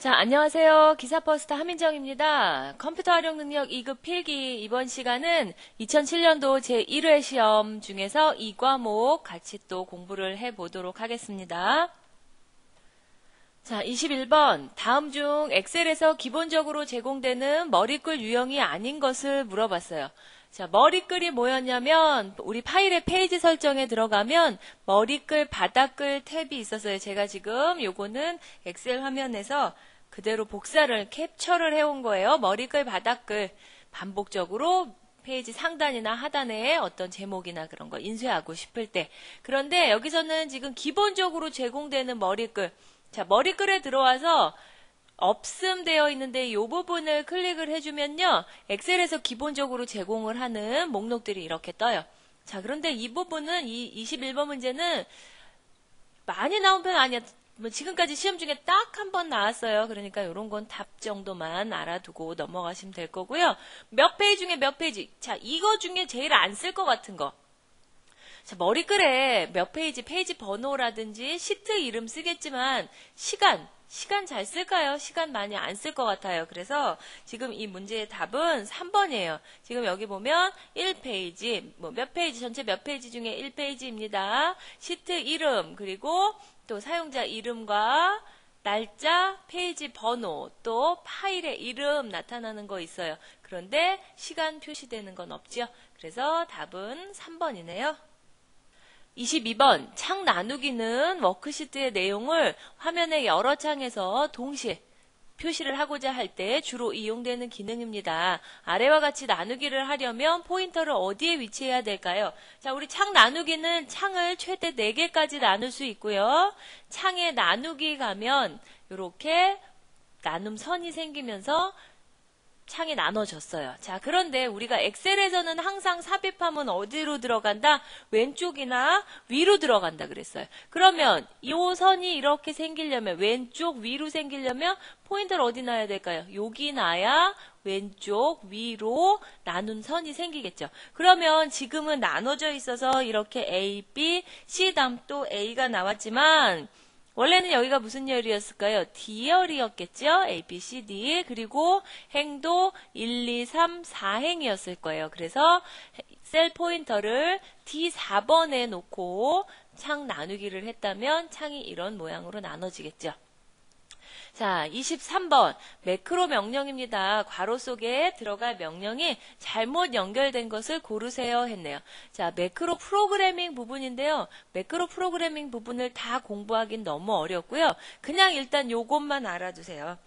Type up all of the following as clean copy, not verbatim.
자, 안녕하세요. 기사퍼스트 하민정입니다. 컴퓨터 활용 능력 2급 필기 이번 시간은 2007년도 제1회 시험 중에서 이 과목 같이 또 공부를 해보도록 하겠습니다. 자, 21번. 다음 중 엑셀에서 기본적으로 제공되는 머리글 유형이 아닌 것을 물어봤어요. 자, 머리글이 뭐였냐면 우리 파일의 페이지 설정에 들어가면 머리글, 바닥글 탭이 있었어요. 제가 지금 요거는 엑셀 화면에서 그대로 복사를 캡처를 해온 거예요. 머리글, 바닥글 반복적으로 페이지 상단이나 하단에 어떤 제목이나 그런 거 인쇄하고 싶을 때. 그런데 여기서는 지금 기본적으로 제공되는 머리글. 자, 머리글에 들어와서 없음되어 있는데 이 부분을 클릭을 해주면요. 엑셀에서 기본적으로 제공을 하는 목록들이 이렇게 떠요. 자, 그런데 이 부분은 이 21번 문제는 많이 나온 편 아니야. 뭐 지금까지 시험 중에 딱 한 번 나왔어요. 그러니까 이런 건 답 정도만 알아두고 넘어가시면 될 거고요. 몇 페이지 중에 몇 페이지. 자, 이거 중에 제일 안 쓸 것 같은 거. 자, 머리글에 몇 페이지, 페이지 번호라든지 시트 이름 쓰겠지만 시간 잘 쓸까요? 시간 많이 안 쓸 것 같아요. 그래서 지금 이 문제의 답은 3번이에요. 지금 여기 보면 1페이지, 뭐 몇 페이지, 전체 몇 페이지 중에 1페이지입니다. 시트 이름, 그리고 또 사용자 이름과 날짜, 페이지 번호, 또 파일의 이름 나타나는 거 있어요. 그런데 시간 표시되는 건 없죠. 그래서 답은 3번이네요. 22번. 창 나누기는 워크시트의 내용을 화면의 여러 창에서 동시에 표시를 하고자 할 때 주로 이용되는 기능입니다. 아래와 같이 나누기를 하려면 포인터를 어디에 위치해야 될까요? 자, 우리 창 나누기는 창을 최대 4개까지 나눌 수 있고요. 창에 나누기 가면 이렇게 나눔선이 생기면서 창이 나눠졌어요. 자, 그런데 우리가 엑셀에서는 항상 삽입하면 어디로 들어간다? 왼쪽이나 위로 들어간다 그랬어요. 그러면 이 선이 이렇게 생기려면 왼쪽 위로 생기려면 포인터를 어디 놔야 될까요? 여기 놔야 왼쪽 위로 나눈 선이 생기겠죠. 그러면 지금은 나눠져 있어서 이렇게 A, B, C 다음 또 A가 나왔지만 원래는 여기가 무슨 열이었을까요? D열이었겠죠? A, B, C, D. 그리고 행도 1, 2, 3, 4행이었을 거예요. 그래서 셀 포인터를 D4번에 놓고 창 나누기를 했다면 창이 이런 모양으로 나눠지겠죠. 자, 23번 매크로 명령입니다. 괄호 속에 들어갈 명령이 잘못 연결된 것을 고르세요 했네요. 자, 매크로 프로그래밍 부분인데요. 매크로 프로그래밍 부분을 다 공부하긴 너무 어렵고요. 그냥 일단 요것만 알아두세요.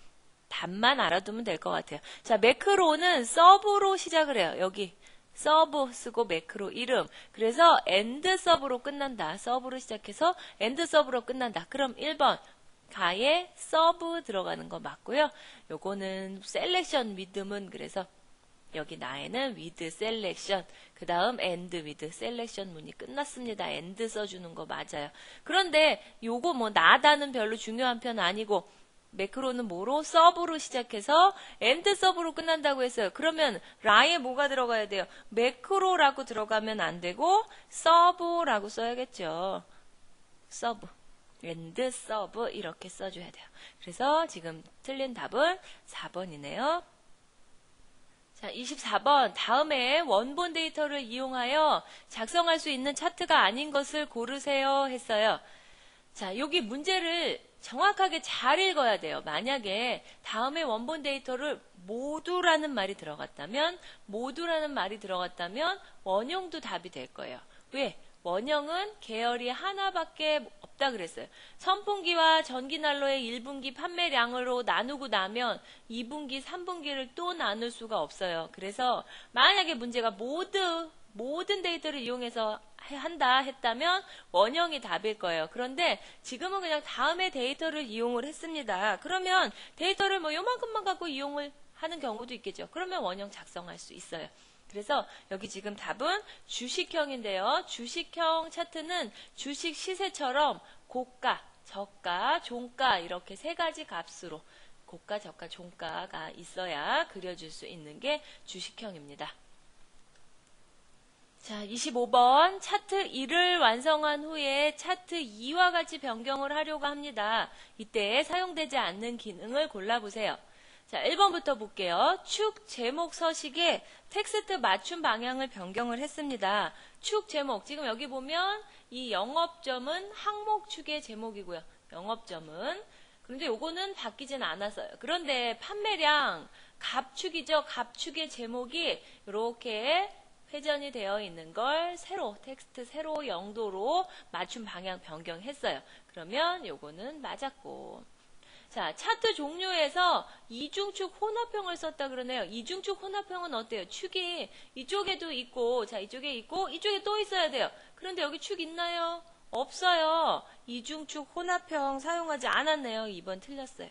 답만 알아두면 될 것 같아요. 자, 매크로는 서브로 시작을 해요. 여기 서브 쓰고 매크로 이름. 그래서 엔드 서브로 끝난다. 서브로 시작해서 엔드 서브로 끝난다. 그럼 1번 가에 서브 들어가는 거 맞고요. 요거는 셀렉션 위드문 그래서 여기 나에는 위드 셀렉션 그 다음 엔드 위드 셀렉션 문이 끝났습니다. 엔드 써주는 거 맞아요. 그런데 요거 뭐 나다는 별로 중요한 편 아니고 매크로는 뭐로? 서브로 시작해서 엔드 서브로 끝난다고 했어요. 그러면 라에 뭐가 들어가야 돼요? 매크로라고 들어가면 안 되고 서브라고 써야겠죠. 서브 엔드 서브 이렇게 써줘야 돼요. 그래서 지금 틀린 답은 4번이네요. 자, 24번 다음에 원본 데이터를 이용하여 작성할 수 있는 차트가 아닌 것을 고르세요 했어요. 자, 여기 문제를 정확하게 잘 읽어야 돼요. 만약에 다음에 원본 데이터를 모두라는 말이 들어갔다면 원형도 답이 될 거예요. 왜? 원형은 계열이 하나밖에 없다 그랬어요. 선풍기와 전기난로의 1분기 판매량으로 나누고 나면 2분기, 3분기를 또 나눌 수가 없어요. 그래서 만약에 문제가 모든 데이터를 이용해서 한다 했다면 원형이 답일 거예요. 그런데 지금은 그냥 다음에 데이터를 이용을 했습니다. 그러면 데이터를 뭐 요만큼만 갖고 이용을 하는 경우도 있겠죠. 그러면 원형 작성할 수 있어요. 그래서 여기 지금 답은 주식형인데요. 주식형 차트는 주식 시세처럼 고가, 저가, 종가 이렇게 세 가지 값으로 고가, 저가, 종가가 있어야 그려줄 수 있는 게 주식형입니다. 자, 25번 차트 1을 완성한 후에 차트 2와 같이 변경을 하려고 합니다. 이때 사용되지 않는 기능을 골라보세요. 자, 1번부터 볼게요. 축 제목 서식에 텍스트 맞춤 방향을 변경을 했습니다. 축 제목, 지금 여기 보면 이 영업점은 항목축의 제목이고요. 영업점은. 그런데 요거는 바뀌진 않았어요. 그런데 판매량, 갑축이죠. 갑축의 제목이 이렇게 회전이 되어 있는 걸 텍스트 세로 0도로 맞춤 방향 변경했어요. 그러면 요거는 맞았고. 자, 차트 종류에서 이중축 혼합형을 썼다 그러네요. 이중축 혼합형은 어때요? 축이 이쪽에도 있고, 자, 이쪽에 있고, 이쪽에 또 있어야 돼요. 그런데 여기 축 있나요? 없어요. 이중축 혼합형 사용하지 않았네요. 2번 틀렸어요.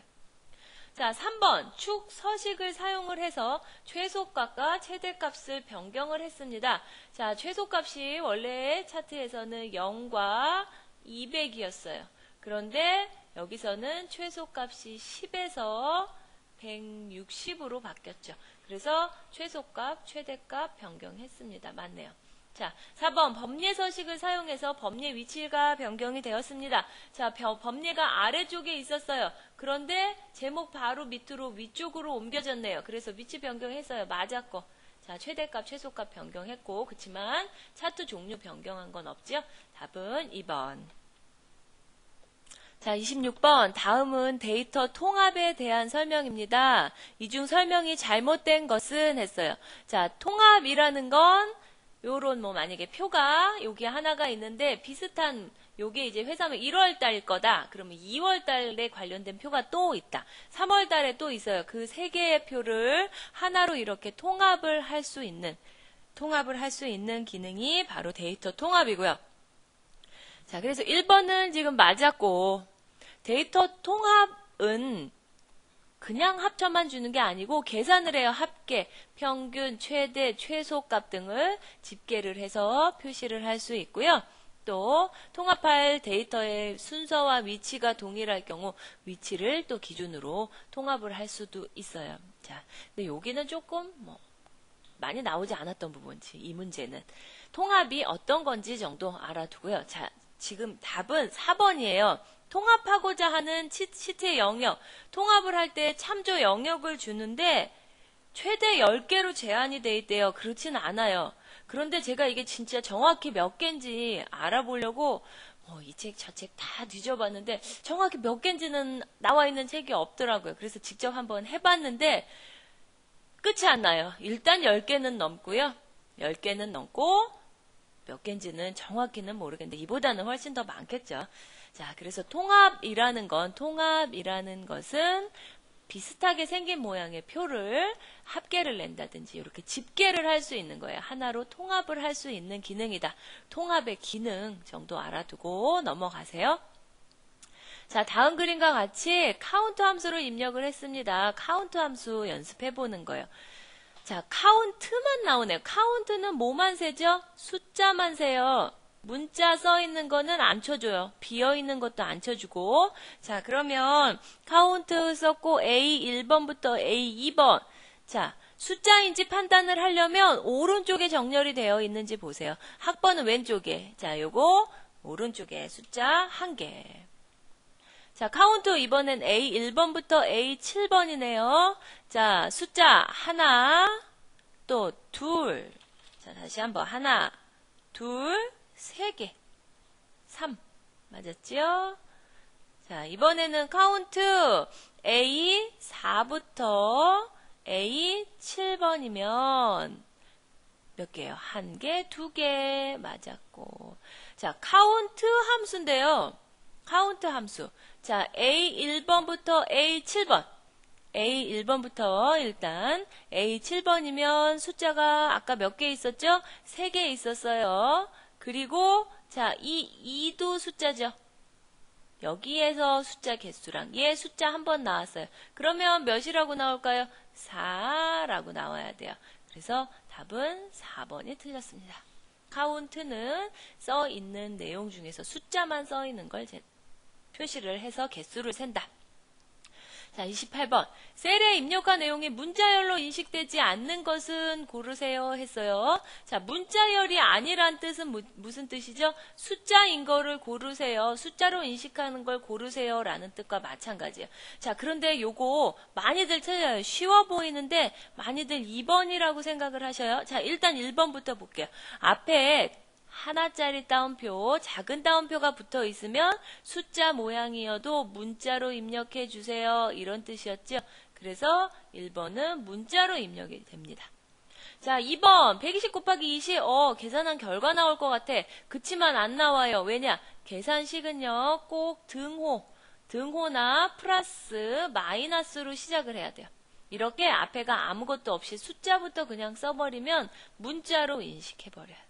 자, 3번 축 서식을 사용을 해서 최소값과 최대값을 변경을 했습니다. 자, 최소값이 원래 차트에서는 0과 200이었어요. 그런데 여기서는 최소값이 10에서 160으로 바뀌었죠. 그래서 최소값, 최대값 변경했습니다. 맞네요. 자, 4번 법례 서식을 사용해서 법례 위치가 변경이 되었습니다. 자, 법례가 아래쪽에 있었어요. 그런데 제목 바로 밑으로 위쪽으로 옮겨졌네요. 그래서 위치 변경했어요. 맞았고. 자, 최대값, 최소값 변경했고, 그렇지만 차트 종류 변경한 건 없죠. 답은 2번. 자, 26번. 다음은 데이터 통합에 대한 설명입니다. 이 중 설명이 잘못된 것은 했어요. 자, 통합이라는 건 요런 만약에 표가 여기 하나가 있는데 비슷한 요게 이제 회사면 1월 달 거다. 그러면 2월 달에 관련된 표가 또 있다. 3월 달에 또 있어요. 그 세 개의 표를 하나로 이렇게 통합을 할 수 있는 기능이 바로 데이터 통합이고요. 자, 그래서 1번은 지금 맞았고, 데이터 통합은 그냥 합쳐만 주는 게 아니고 계산을 해요. 합계, 평균, 최대, 최소값 등을 집계를 해서 표시를 할 수 있고요. 또 통합할 데이터의 순서와 위치가 동일할 경우 위치를 또 기준으로 통합을 할 수도 있어요. 자, 근데 여기는 조금 많이 나오지 않았던 부분이지. 이 문제는 통합이 어떤 건지 정도 알아두고요. 자, 지금 답은 4번이에요. 통합하고자 하는 시트의 영역, 통합을 할 때 참조 영역을 주는데 최대 10개로 제한이 돼 있대요. 그렇지는 않아요. 그런데 제가 이게 진짜 정확히 몇 개인지 알아보려고 이 책, 저 책 다 뒤져봤는데 정확히 몇 개인지는 나와 있는 책이 없더라고요. 그래서 직접 한번 해봤는데 끝이 안 나요. 일단 10개는 넘고요. 10개는 넘고 몇 개인지는 정확히는 모르겠는데 이보다는 훨씬 더 많겠죠. 자, 그래서 통합이라는 것은 비슷하게 생긴 모양의 표를 합계를 낸다든지 이렇게 집계를 할 수 있는 거예요. 하나로 통합을 할 수 있는 기능이다. 통합의 기능 정도 알아두고 넘어가세요. 자, 다음 그림과 같이 카운트 함수를 입력을 했습니다. 카운트 함수 연습해 보는 거예요. 자, 카운트만 나오네요. 카운트는 뭐만 세죠? 숫자만 세요. 문자 써 있는 거는 안 쳐줘요. 비어 있는 것도 안 쳐주고. 자, 그러면 카운트 썼고 A 1번부터 A 2번. 자, 숫자인지 판단을 하려면 오른쪽에 정렬이 되어 있는지 보세요. 학번은 왼쪽에. 자, 요거 오른쪽에 숫자 1개. 자, 카운트 이번엔 A 1번부터 A 7번이네요. 자, 숫자 하나, 또 둘. 자, 다시 한번 하나, 둘, 3개. 3. 맞았죠? 자, 이번에는 카운트 A 4부터 A 7번이면 몇 개요? 1개, 2개. 맞았고. 자, 카운트 함수인데요. 카운트 함수. 자, A 1번부터 A 7번. A 1번부터 일단 A 7번이면 숫자가 아까 몇 개 있었죠? 3개 있었어요. 그리고 자, 이 2도 숫자죠. 여기에서 숫자 개수랑 얘 숫자 한 번 나왔어요. 그러면 몇이라고 나올까요? 4라고 나와야 돼요. 그래서 답은 4번이 틀렸습니다. 카운트는 써 있는 내용 중에서 숫자만 써 있는 걸 표시를 해서 개수를 센다. 자, 28번. 셀에 입력한 내용이 문자열로 인식되지 않는 것은 고르세요 했어요. 자, 문자열이 아니란 뜻은 무슨 뜻이죠? 숫자인 거를 고르세요. 숫자로 인식하는 걸 고르세요 라는 뜻과 마찬가지예요. 자, 그런데 요거 많이들 틀려요. 쉬워 보이는데 많이들 2번이라고 생각을 하셔요. 자, 일단 1번부터 볼게요. 앞에 하나짜리 따옴표, 작은 따옴표가 붙어 있으면 숫자 모양이어도 문자로 입력해 주세요. 이런 뜻이었죠. 그래서 1번은 문자로 입력이 됩니다. 자, 2번 120 곱하기 20 계산한 결과 나올 것 같아. 그치만 안 나와요. 왜냐? 계산식은요 꼭 등호나 플러스 마이너스로 시작을 해야 돼요. 이렇게 앞에가 아무것도 없이 숫자부터 그냥 써버리면 문자로 인식해버려요.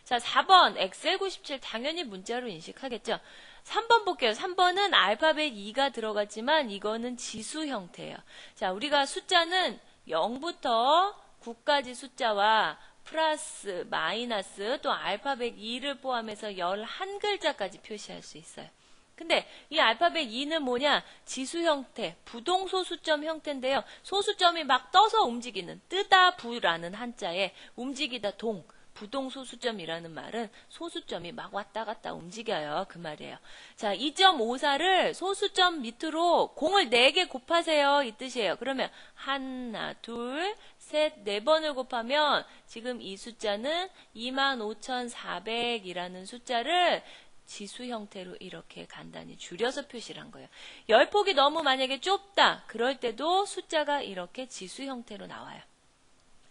자, 4번 엑셀 97 당연히 문자로 인식하겠죠. 3번 볼게요. 3번은 알파벳 2가 들어갔지만 이거는 지수 형태예요. 자, 우리가 숫자는 0부터 9까지 숫자와 플러스, 마이너스 또 알파벳 2를 포함해서 11글자까지 표시할 수 있어요. 근데 이 알파벳 2는 뭐냐? 지수 형태, 부동 소수점 형태인데요. 소수점이 막 떠서 움직이는 뜨다 부라는 한자에 움직이다 동. 부동 소수점이라는 말은 소수점이 막 왔다 갔다 움직여요. 그 말이에요. 자, 2.54를 소수점 밑으로 공을 4개 곱하세요. 이 뜻이에요. 그러면 하나, 둘, 셋, 4번을 곱하면 지금 이 숫자는 25,400이라는 숫자를 지수 형태로 이렇게 간단히 줄여서 표시를 한 거예요. 열폭이 너무 만약에 좁다. 그럴 때도 숫자가 이렇게 지수 형태로 나와요.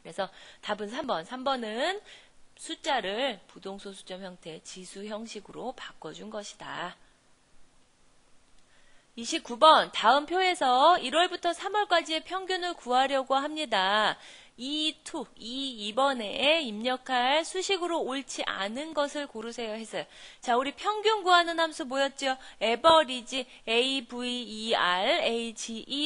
그래서 답은 3번. 3번은 숫자를 부동소수점 형태 지수 형식으로 바꿔준 것이다. 29번 다음 표에서 1월부터 3월까지의 평균을 구하려고 합니다. 2번에 입력할 수식으로 옳지 않은 것을 고르세요 했어요. 자, 우리 평균 구하는 함수 뭐였죠? average, AVER,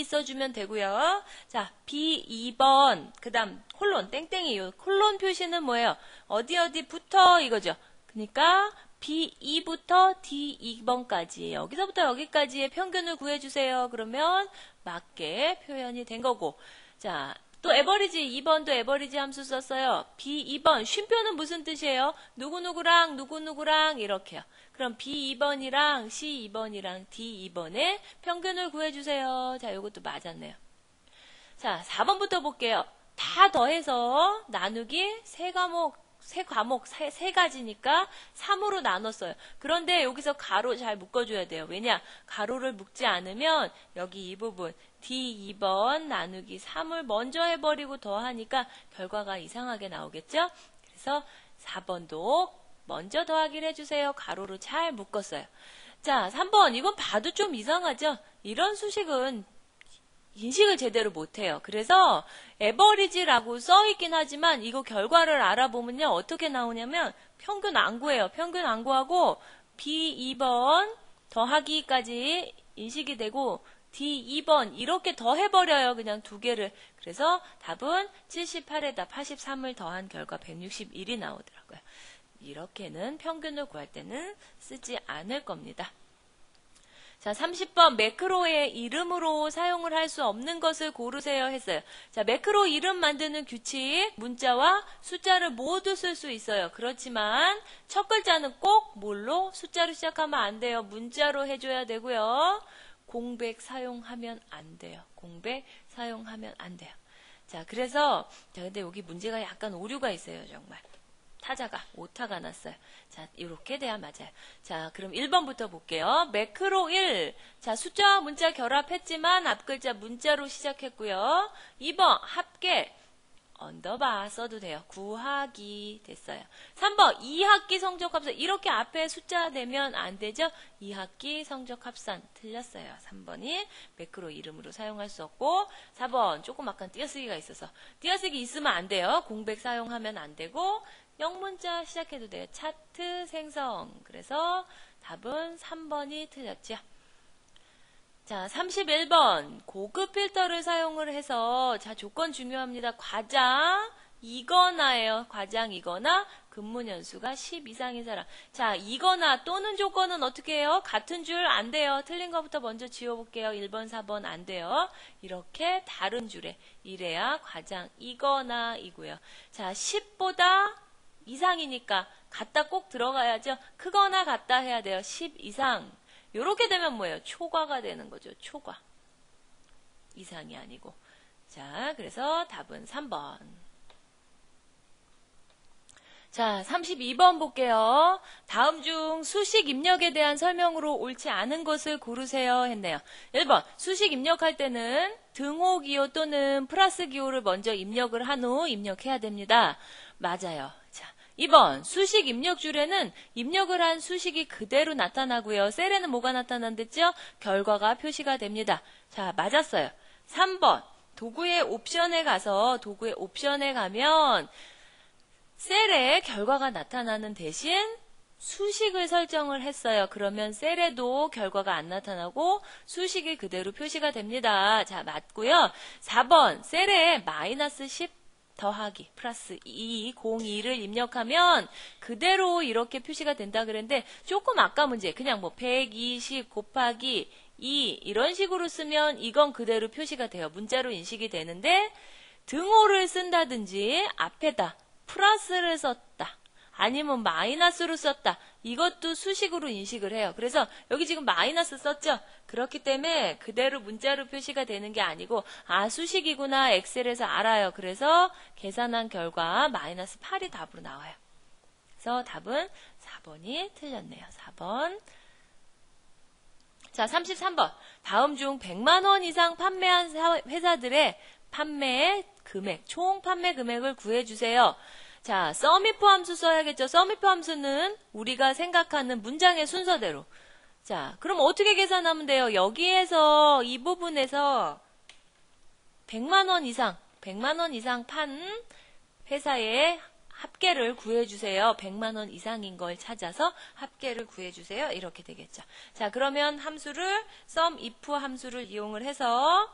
써주면 되고요. 자, B2번, 그 다음 콜론, 땡땡이, 요 콜론 표시는 뭐예요? 어디부터 이거죠. 그러니까 B2부터 D2번까지, 여기서부터 여기까지의 평균을 구해주세요. 그러면 맞게 표현이 된 거고. 자, 또 에버리지 2번도 에버리지 함수 썼어요. B2번 쉼표는 무슨 뜻이에요? 누구누구랑 이렇게요. 그럼 B2번이랑 C2번이랑 D2번의 평균을 구해주세요. 자, 요것도 맞았네요. 자, 4번부터 볼게요. 다 더해서 나누기 세 가지니까 3으로 나눴어요. 그런데 여기서 가로 잘 묶어줘야 돼요. 왜냐? 가로를 묶지 않으면 여기 이 부분 D2번 나누기 3을 먼저 해버리고 더하니까 결과가 이상하게 나오겠죠? 그래서 4번도 먼저 더하기를 해주세요. 가로로 잘 묶었어요. 자, 3번 이건 봐도 좀 이상하죠? 이런 수식은 인식을 제대로 못해요. 그래서 에버리지라고 써있긴 하지만 이거 결과를 알아보면요. 어떻게 나오냐면 평균 안 구해요. 평균 안 구하고 B2번 더하기까지 인식이 되고 D2번 이렇게 더해버려요. 그냥 두 개를. 그래서 답은 78에다 83을 더한 결과 161이 나오더라고요. 이렇게는 평균을 구할 때는 쓰지 않을 겁니다. 자, 30번 매크로의 이름으로 사용을 할 수 없는 것을 고르세요 했어요. 자, 매크로 이름 만드는 규칙, 문자와 숫자를 모두 쓸 수 있어요. 그렇지만 첫 글자는 꼭 뭘로? 숫자로 시작하면 안 돼요. 문자로 해줘야 되고요. 공백 사용하면 안 돼요. 공백 사용하면 안 돼요. 자, 그래서 근데 여기 문제가 약간 오류가 있어요. 정말. 타자가 오타가 났어요. 자, 이렇게 돼야 맞아요. 자, 그럼 1번부터 볼게요. 매크로 1. 자, 숫자와 문자 결합했지만 앞글자 문자로 시작했고요. 2번 합계 언더바 써도 돼요. 구하기 됐어요. 3번 2학기 성적 합산. 이렇게 앞에 숫자 내면 안 되죠? 2학기 성적 합산 틀렸어요. 3번이 매크로 이름으로 사용할 수 없고 4번 조금 약간 띄어쓰기가 있어서 띄어쓰기 있으면 안 돼요. 공백 사용하면 안 되고 영문자 시작해도 돼요. 차트 생성. 그래서 답은 3번이 틀렸죠. 자, 31번. 고급 필터를 사용을 해서, 자, 조건 중요합니다. 과장이거나예요. 과장이거나 근무년수가 10 이상인 사람. 자, 이거나 또는 조건은 어떻게 해요? 같은 줄 안 돼요. 틀린 거부터 먼저 지워볼게요. 1번, 4번 안 돼요. 이렇게 다른 줄에 이래야 과장 이거나 이고요. 자, 10보다 이상이니까 같다 꼭 들어가야죠. 크거나 같다 해야 돼요. 10 이상. 요렇게 되면 뭐예요? 초과가 되는 거죠. 초과. 이상이 아니고. 자, 그래서 답은 3번. 자, 32번 볼게요. 다음 중 수식 입력에 대한 설명으로 옳지 않은 것을 고르세요 했네요. 1번, 수식 입력할 때는 등호 기호 또는 플러스 기호를 먼저 입력을 한 후 입력해야 됩니다. 맞아요. 자, 2번, 수식 입력줄에는 입력을 한 수식이 그대로 나타나고요. 셀에는 뭐가 나타난댔죠? 결과가 표시가 됩니다. 자, 맞았어요. 3번, 도구의 옵션에 가면 셀에 결과가 나타나는 대신 수식을 설정을 했어요. 그러면 셀에도 결과가 안 나타나고 수식이 그대로 표시가 됩니다. 자, 맞고요. 4번, 셀에 마이너스 10 더하기 플러스 2, 02를 입력하면 그대로 이렇게 표시가 된다 그랬는데 조금 아까 문제 그냥 뭐 120 곱하기 2 이런 식으로 쓰면 이건 그대로 표시가 돼요. 문자로 인식이 되는데 등호를 쓴다든지 앞에다 플러스를 썼다. 아니면 마이너스로 썼다. 이것도 수식으로 인식을 해요. 그래서 여기 지금 마이너스 썼죠? 그렇기 때문에 그대로 문자로 표시가 되는 게 아니고 아 수식이구나 엑셀에서 알아요. 그래서 계산한 결과 마이너스 8이 답으로 나와요. 그래서 답은 4번이 틀렸네요. 4번. 자, 33번. 다음 중 100만 원 이상 판매한 회사들의 판매 금액, 총 판매 금액을 구해주세요. 자, 썸이프 함수 써야겠죠. 썸이프 함수는 우리가 생각하는 문장의 순서대로. 자, 그럼 어떻게 계산하면 돼요? 여기에서 이 부분에서 100만 원 이상 판 회사의 합계를 구해주세요. 100만 원 이상인 걸 찾아서 합계를 구해주세요. 이렇게 되겠죠. 자, 그러면 함수를 썸이프 함수를 이용을 해서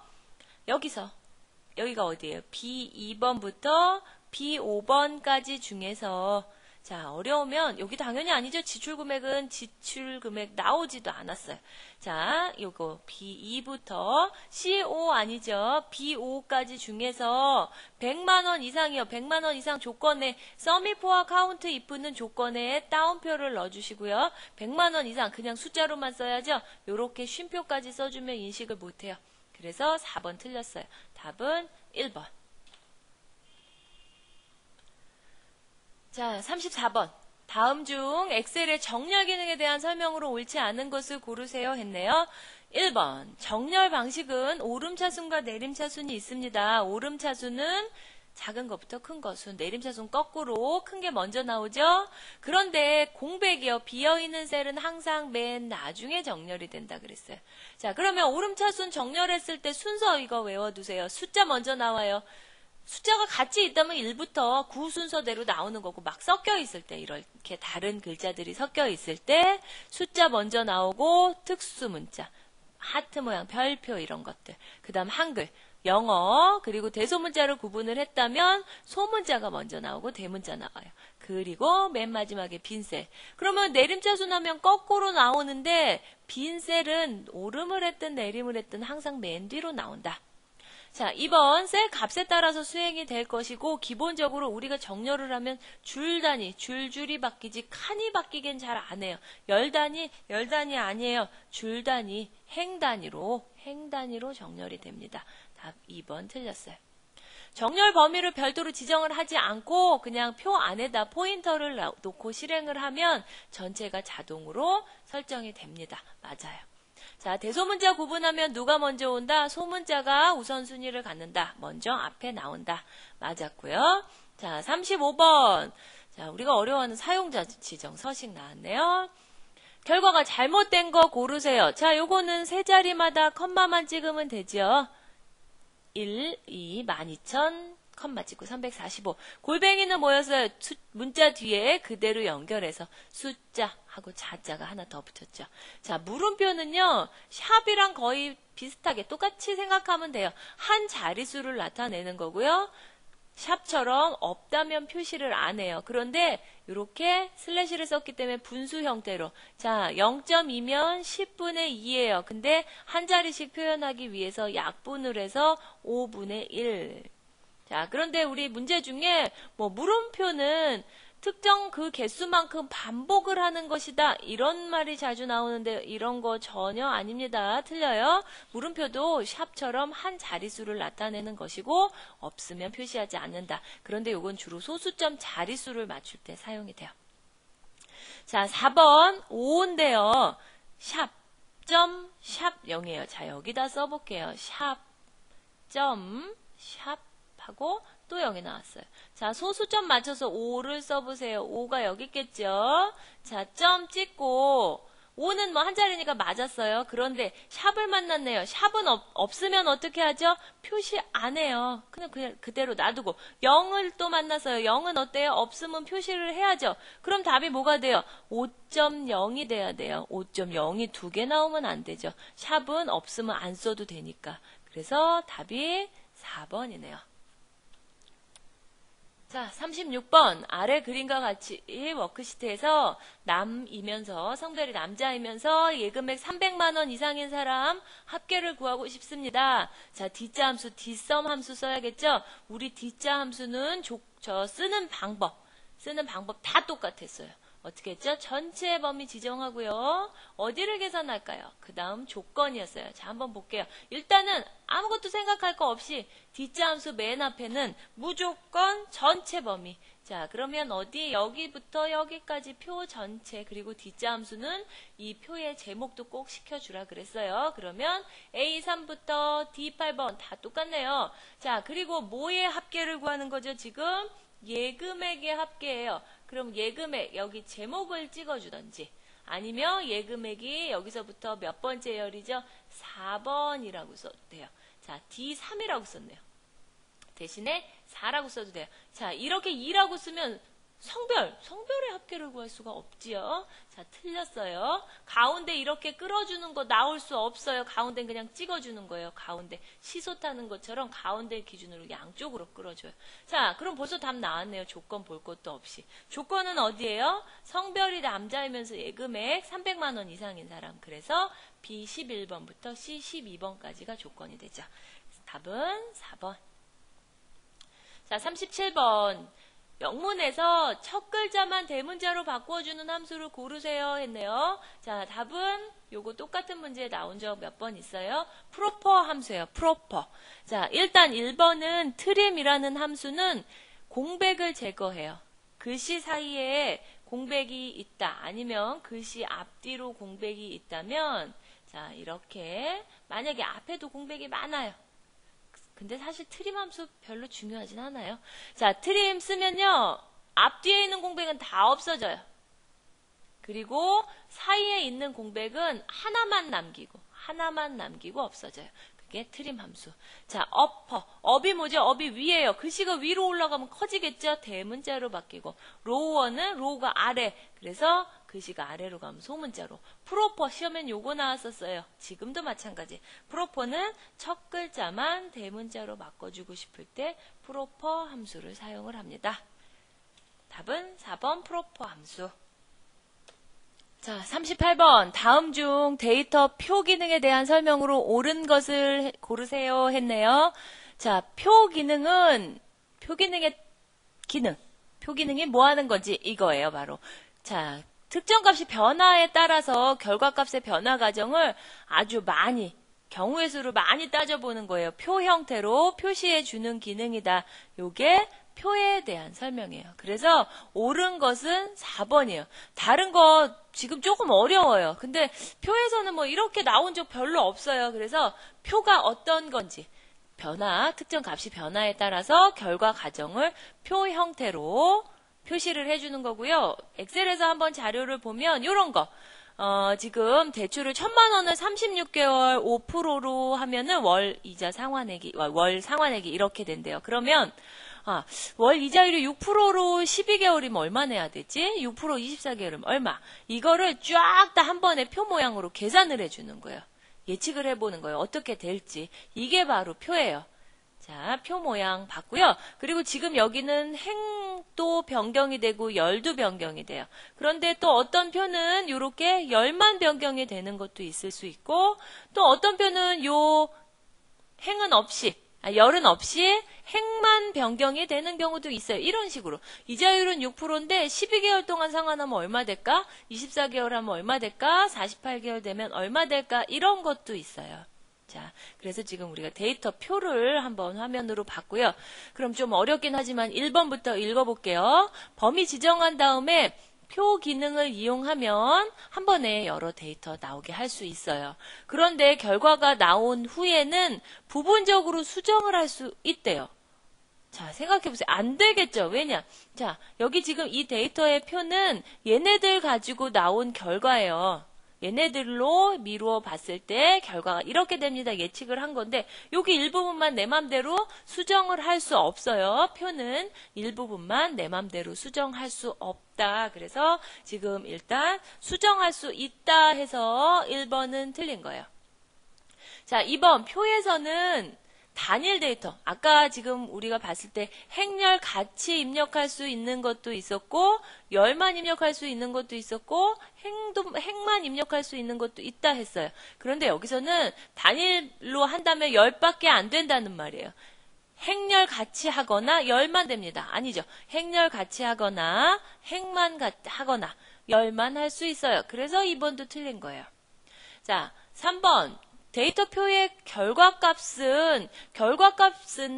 여기가 어디예요? B2번부터 B5번까지 중에서 자, 어려우면 여기 당연히 아니죠. 지출금액은 지출금액 나오지도 않았어요. 자, 요거 B2부터 C5 아니죠. B5까지 중에서 100만 원 이상이요. 100만 원 이상 조건에 썸이프와 카운트 if는 조건에 따옴표를 넣어주시고요. 100만 원 이상 그냥 숫자로만 써야죠. 요렇게 쉼표까지 써주면 인식을 못해요. 그래서 4번 틀렸어요. 답은 1번. 자, 34번. 다음 중 엑셀의 정렬 기능에 대한 설명으로 옳지 않은 것을 고르세요 했네요. 1번. 정렬 방식은 오름차순과 내림차순이 있습니다. 오름차순은 작은 것부터 큰 것순, 내림차순 거꾸로 큰 게 먼저 나오죠. 그런데 공백이요. 비어있는 셀은 항상 맨 나중에 정렬이 된다 그랬어요. 자, 그러면 오름차순 정렬했을 때 순서 이거 외워두세요. 숫자 먼저 나와요. 숫자가 같이 있다면 1부터 9 순서대로 나오는 거고 막 섞여 있을 때 이렇게 다른 글자들이 섞여 있을 때 숫자 먼저 나오고 특수 문자, 하트 모양, 별표 이런 것들. 그 다음 한글, 영어, 그리고 대소문자를 구분을 했다면 소문자가 먼저 나오고 대문자 나와요. 그리고 맨 마지막에 빈셀. 그러면 내림차순 하면 거꾸로 나오는데 빈셀은 오름을 했든 내림을 했든 항상 맨 뒤로 나온다. 자, 2번 셀 값에 따라서 수행이 될 것이고 기본적으로 우리가 정렬을 하면 줄 단위, 줄줄이 바뀌지 칸이 바뀌긴 잘 안 해요. 열 단위 아니에요. 줄 단위, 행 단위로 정렬이 됩니다. 답 2번 틀렸어요. 정렬 범위를 별도로 지정을 하지 않고 그냥 표 안에다 포인터를 놓고 실행을 하면 전체가 자동으로 설정이 됩니다. 맞아요. 자, 대소문자 구분하면 누가 먼저 온다? 소문자가 우선순위를 갖는다. 먼저 앞에 나온다. 맞았고요. 자, 35번. 자, 우리가 어려워하는 사용자 지정 서식 나왔네요. 결과가 잘못된 거 고르세요. 자, 요거는 세 자리마다 컴마만 찍으면 되죠. 1, 2, 12,000, 컴마 찍고 345. 골뱅이는 뭐였어요? 문자 뒤에 그대로 연결해서 숫자하고 자자가 하나 더 붙였죠. 자, 물음표는요. 샵이랑 거의 비슷하게 똑같이 생각하면 돼요. 한 자릿수를 나타내는 거고요. 샵처럼 없다면 표시를 안 해요. 그런데 이렇게 슬래시를 썼기 때문에 분수 형태로. 자, 0.2면 10분의 2예요. 근데 한 자리씩 표현하기 위해서 약분을 해서 5분의 1. 자, 그런데 우리 문제 중에 뭐 물음표는 특정 그 개수만큼 반복을 하는 것이다. 이런 말이 자주 나오는데 이런 거 전혀 아닙니다. 틀려요. 물음표도 샵처럼 한 자릿수를 나타내는 것이고 없으면 표시하지 않는다. 그런데 이건 주로 소수점 자릿수를 맞출 때 사용이 돼요. 자, 4번 5인데요. 샵, 점, 샵 0이에요. 자, 여기다 써볼게요. 샵, 점, 샵 하고 또 0이 나왔어요. 자, 소수점 맞춰서 5를 써보세요. 5가 여기 있겠죠? 자, 점 찍고 5는 뭐 한 자리니까 맞았어요. 그런데 샵을 만났네요. 샵은 없으면 어떻게 하죠? 표시 안 해요. 그냥 그대로 놔두고 0을 또 만났어요. 0은 어때요? 없으면 표시를 해야죠. 그럼 답이 뭐가 돼요? 5.0이 돼야 돼요. 5.0이 두 개 나오면 안 되죠. 샵은 없으면 안 써도 되니까. 그래서 답이 4번이네요. 자, 36번 아래 그림과 같이 워크시트에서 남이면서 성별이 남자이면서 예금액 300만 원 이상인 사람 합계를 구하고 싶습니다. 자, D자 함수, Dsum 함수 써야겠죠? 우리 D자 함수는 쓰는 방법 다 똑같았어요. 어떻게 했죠? 전체 범위 지정하고요. 어디를 계산할까요? 그 다음 조건이었어요. 자, 한번 볼게요. 일단은 아무것도 생각할 거 없이 D자 함수 맨 앞에는 무조건 전체 범위. 자, 그러면 어디? 여기부터 여기까지 표 전체, 그리고 D자 함수는 이 표의 제목도 꼭 시켜주라 그랬어요. 그러면 A3부터 D8번 다 똑같네요. 자, 그리고 뭐의 합계를 구하는 거죠, 지금? 예금액의 합계예요. 그럼 예금액 여기 제목을 찍어주던지 아니면 예금액이 여기서부터 몇 번째 열이죠? 4번이라고 써도 돼요. 자, D3이라고 썼네요. 대신에 4라고 써도 돼요. 자, 이렇게 2라고 쓰면 성별의 합계를 구할 수가 없지요. 자, 틀렸어요. 가운데 이렇게 끌어주는 거 나올 수 없어요. 가운데는 그냥 찍어주는 거예요. 가운데 시소 타는 것처럼 가운데 기준으로 양쪽으로 끌어줘요. 자, 그럼 벌써 답 나왔네요. 조건 볼 것도 없이. 조건은 어디예요? 성별이 남자이면서 예금액 300만 원 이상인 사람. 그래서 B11번부터 C12번까지가 조건이 되죠. 답은 4번. 자, 37번. 영문에서 첫 글자만 대문자로 바꿔주는 함수를 고르세요 했네요. 자, 답은 요거 똑같은 문제에 나온 적 몇 번 있어요? 프로퍼 함수예요. 프로퍼. 자, 일단 1번은 트림이라는 함수는 공백을 제거해요. 글씨 사이에 공백이 있다. 아니면 글씨 앞뒤로 공백이 있다면 자, 이렇게 만약에 앞에도 공백이 많아요. 근데 사실 트림 함수 별로 중요하진 않아요. 자, 트림 쓰면요. 앞뒤에 있는 공백은 다 없어져요. 그리고 사이에 있는 공백은 하나만 남기고 없어져요. 그게 트림 함수. 자, 어퍼. 업이 뭐죠? 업이 위에요. 글씨가 위로 올라가면 커지겠죠? 대문자로 바뀌고. 로우어는 로우가 아래. 그래서 글씨가 아래로 가면 소문자로. 프로퍼 시험엔 요거 나왔었어요. 지금도 마찬가지. 프로퍼는 첫 글자만 대문자로 바꿔주고 싶을 때 프로퍼 함수를 사용을 합니다. 답은 4번 프로퍼 함수. 자, 38번. 다음 중 데이터 표 기능에 대한 설명으로 옳은 것을 고르세요 했네요. 자, 표 기능의 기능. 표 기능이 뭐 하는 건지 이거예요, 바로. 자, 특정 값이 변화에 따라서 결과값의 변화 과정을 아주 많이, 경우의 수를 많이 따져보는 거예요. 표 형태로 표시해 주는 기능이다. 요게 표에 대한 설명이에요. 그래서 옳은 것은 4번이에요. 다른 거 지금 조금 어려워요. 근데 표에서는 뭐 이렇게 나온 적 별로 없어요. 그래서 표가 어떤 건지, 특정 값이 변화에 따라서 결과 과정을 표 형태로 표시를 해주는 거고요. 엑셀에서 한번 자료를 보면 이런 거. 지금 대출을 1,000만 원을 36개월 5%로 하면은 월 이자 상환액이, 월 상환액이 이렇게 된대요. 그러면 월 이자율이 6%로 12개월이면 얼마 내야 되지? 6% 24개월이면 얼마? 이거를 쫙 다 한 번에 표 모양으로 계산을 해주는 거예요. 예측을 해보는 거예요. 어떻게 될지. 이게 바로 표예요. 자, 표 모양 봤고요. 그리고 지금 여기는 행도 변경이 되고 열도 변경이 돼요. 그런데 또 어떤 표는 이렇게 열만 변경이 되는 것도 있을 수 있고, 또 어떤 표는 요 행은 없이, 열은 없이 행만 변경이 되는 경우도 있어요. 이런 식으로. 이자율은 6%인데 12개월 동안 상환하면 얼마 될까? 24개월 하면 얼마 될까? 48개월 되면 얼마 될까? 이런 것도 있어요. 자, 그래서 지금 우리가 데이터 표를 한번 화면으로 봤고요. 그럼 좀 어렵긴 하지만 1번부터 읽어볼게요. 범위 지정한 다음에 표 기능을 이용하면 한 번에 여러 데이터 나오게 할 수 있어요. 그런데 결과가 나온 후에는 부분적으로 수정을 할 수 있대요. 자, 생각해보세요. 안 되겠죠? 왜냐? 자, 여기 지금 이 데이터의 표는 얘네들 가지고 나온 결과예요. 얘네들로 미루어 봤을 때 결과가 이렇게 됩니다. 예측을 한 건데 여기 일부분만 내 맘대로 수정을 할 수 없어요. 표는 일부분만 내 맘대로 수정할 수 없다. 그래서 지금 일단 수정할 수 있다 해서 1번은 틀린 거예요. 자, 2번 표에서는 단일 데이터, 아까 지금 우리가 봤을 때 행렬 같이 입력할 수 있는 것도 있었고 열만 입력할 수 있는 것도 있었고 행만 입력할 수 있는 것도 있다 했어요. 그런데 여기서는 단일로 한다면 10밖에 안 된다는 말이에요. 행렬 같이 하거나 열만 됩니다. 아니죠. 행렬 같이 하거나 행만 하거나 열만 할 수 있어요. 그래서 2번도 틀린 거예요. 자, 3번. 데이터표의 결과값은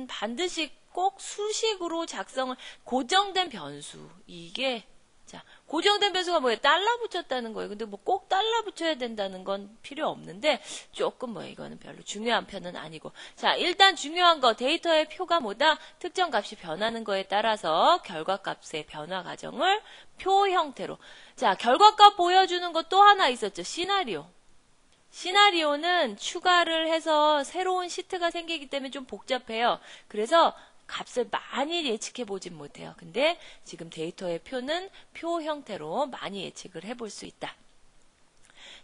반드시 꼭 수식으로 작성을, 고정된 변수. 이게, 자, 고정된 변수가 뭐예요? 달러 붙였다는 거예요. 근데 뭐 꼭 달러 붙여야 된다는 건 필요 없는데, 조금 이거는 별로 중요한 편은 아니고. 자, 일단 중요한 거, 데이터의 표가 뭐다? 특정 값이 변하는 거에 따라서 결과값의 변화 과정을 표 형태로. 자, 결과값 보여주는 거 또 하나 있었죠. 시나리오. 시나리오는 추가를 해서 새로운 시트가 생기기 때문에 좀 복잡해요. 그래서 값을 많이 예측해 보진 못해요. 근데 지금 데이터의 표는 표 형태로 많이 예측을 해볼 수 있다.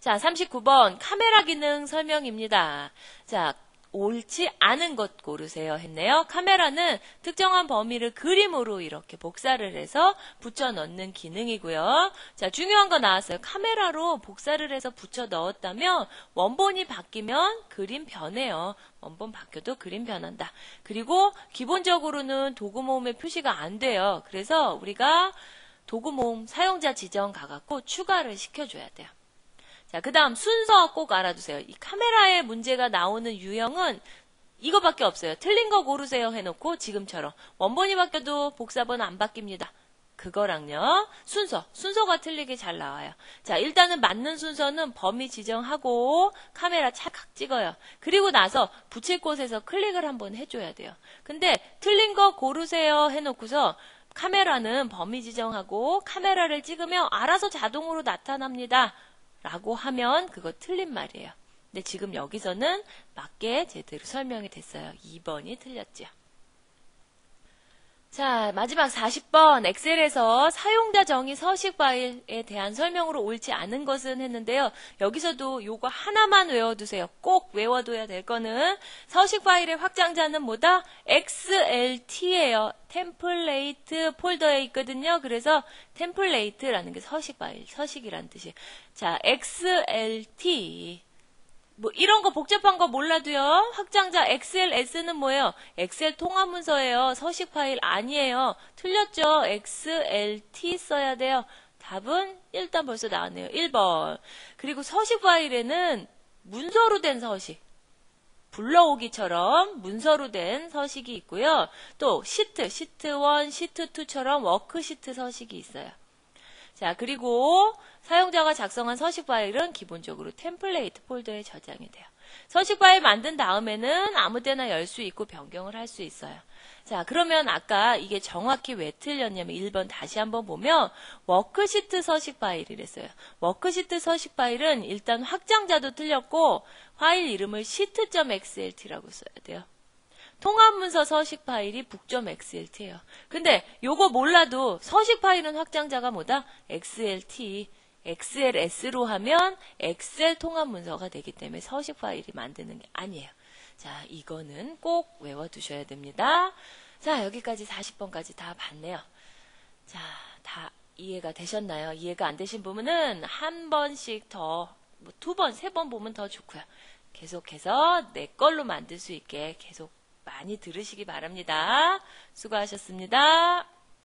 자, 39번 카메라 기능 설명입니다. 자, 옳지 않은 것 고르세요 했네요. 카메라는 특정한 범위를 그림으로 이렇게 복사를 해서 붙여 넣는 기능이고요. 자, 중요한 거 나왔어요. 카메라로 복사를 해서 붙여 넣었다면 원본이 바뀌면 그림 변해요. 원본 바뀌어도 그림 변한다. 그리고 기본적으로는 도구 모음의 표시가 안 돼요. 그래서 우리가 도구 모음 사용자 지정 가갖고 추가를 시켜줘야 돼요. 자, 그 다음 순서 꼭 알아두세요. 이 카메라에 문제가 나오는 유형은 이거밖에 없어요. 틀린 거 고르세요 해놓고 지금처럼 원본이 바뀌어도 복사본 안 바뀝니다. 그거랑요. 순서가 틀리게 잘 나와요. 자, 일단은 맞는 순서는 범위 지정하고 카메라 찰칵 찍어요. 그리고 나서 붙일 곳에서 클릭을 한번 해줘야 돼요. 근데 틀린 거 고르세요 해놓고서 카메라는 범위 지정하고 카메라를 찍으면 알아서 자동으로 나타납니다. 라고 하면 그거 틀린 말이에요. 근데 지금 여기서는 맞게 제대로 설명이 됐어요. 2번이 틀렸죠. 자, 마지막 40번 엑셀에서 사용자 정의 서식 파일에 대한 설명으로 옳지 않은 것은 했는데요. 여기서도 요거 하나만 외워두세요. 꼭 외워둬야 될 거는 서식 파일의 확장자는 뭐다? XLT예요. 템플레이트 폴더에 있거든요. 그래서 템플레이트라는 게 서식 파일, 서식이란 뜻이에요. 자, XLT. 뭐 이런 거 복잡한 거 몰라도요. 확장자 XLS는 뭐예요? 엑셀 통합 문서예요. 서식 파일 아니에요. 틀렸죠? XLT 써야 돼요. 답은 일단 벌써 나왔네요. 1번. 그리고 서식 파일에는 문서로 된 서식. 불러오기처럼 문서로 된 서식이 있고요. 또 시트 1, 시트 2처럼 워크시트 서식이 있어요. 자, 그리고 사용자가 작성한 서식 파일은 기본적으로 템플레이트 폴더에 저장이 돼요. 서식 파일 만든 다음에는 아무 때나 열 수 있고 변경을 할 수 있어요. 자, 그러면 아까 이게 정확히 왜 틀렸냐면 1번 다시 한번 보면 워크시트 서식 파일이랬어요. 워크시트 서식 파일은 일단 확장자도 틀렸고 파일 이름을 sheet.xlt라고 써야 돼요. 통합문서 서식 파일이 book.xlt예요. 근데 요거 몰라도 서식 파일은 확장자가 뭐다? XLT, XLS로 하면 엑셀 통합문서가 되기 때문에 서식 파일이 만드는 게 아니에요. 자, 이거는 꼭 외워두셔야 됩니다. 자, 여기까지 40번까지 다 봤네요. 자, 다 이해가 되셨나요? 이해가 안 되신 부분은 한 번씩 더, 뭐 2번, 3번 보면 더 좋고요. 계속해서 내 걸로 만들 수 있게 계속 많이 들으시기 바랍니다. 수고하셨습니다.